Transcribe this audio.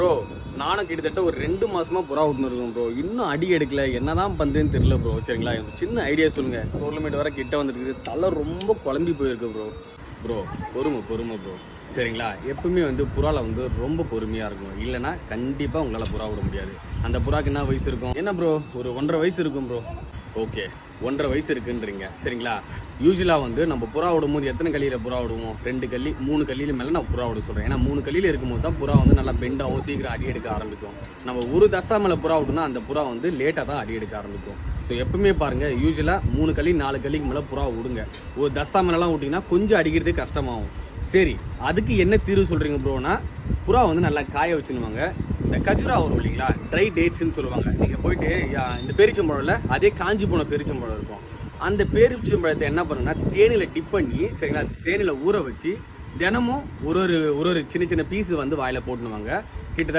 Bro நானும் கிட்டத்தட்ட ஒரு 2 மாசமா புறா விட்டுன்னு இருக்கோம் ப்ரோ. இன்னும் அடி எடுக்கல, என்னதான் பண்ணுறதுன்னு தெரியல ப்ரோ. சரிங்களா, எனக்கு சின்ன ஐடியா சொல்லுங்க. டோர்னமெண்ட் வர கிட்ட வந்துருக்கு, தலை ரொம்ப குழம்பி போயிருக்கு ப்ரோ. ப்ரோ பொறுமை ப்ரோ. சரிங்களா, எப்பவுமே புறாவில் ரொம்ப பொறுமையாக இருக்கும். இல்லைனா கண்டிப்பாக உங்களால் புறா விட முடியாது. அந்த புறாக்கு என்ன வயசு இருக்கும்? என்ன ப்ரோ, ஒரு 1.5 வயசு இருக்கும் ப்ரோ. ஓகே, 1.5 வயசு இருக்குன்றீங்க. சரிங்களா, யூஸ்வலாக நம்ம புறா விடும் போது எத்தனை கல்லியில் புறா விடுவோம்? 2 கல்லி 3 கல்லியில் மேலே நான் புறா விட சொல்கிறேன். ஏன்னா 3 கல்லியில் இருக்கும்போது தான் புறா நல்லா பெண்டாகவும் சீக்கிரம் அடி எடுக்க ஆரம்பிக்கும். நம்ம ஒரு தஸ்தா மேலே புறா விட்டோம்னா அந்த புறா லேட்டாக தான் அடி எடுக்க ஆரம்பிக்கும். ஸோ எப்பவுமே பாருங்கள், யூஸ்வலாக 3 கல்லி 4 கல்லிக்கு மேலே புறா விடுங்க. ஒரு தஸ்தா மேலெலாம் விட்டிங்கன்னா கொஞ்சம் அடிக்கிறதுக்கு கஷ்டமாகும். சரி, அதுக்கு என்ன தீர்வு சொல்கிறீங்க ப்ரோனா, புறா நல்லா காய வச்சுருவாங்க. இந்த கஜுரா வரும் இல்லைங்களா, ட்ரை டேட்ஸ்ன்னு சொல்லுவாங்க. நீங்கள் போயிட்டு இந்த பேரிச்சம்பழம்ல அதே காஞ்சி போன பேரிச்சம்பழம் இருக்கும். அந்த பேரிச்சம்பழத்தை என்ன பண்ணுன்னா தேனியில் டிப் பண்ணி, சரிங்களா, தேனியில் ஊற வச்சு தினமும் ஒரு சின்ன சின்ன பீஸு வாயில் போட்டுனுவாங்க.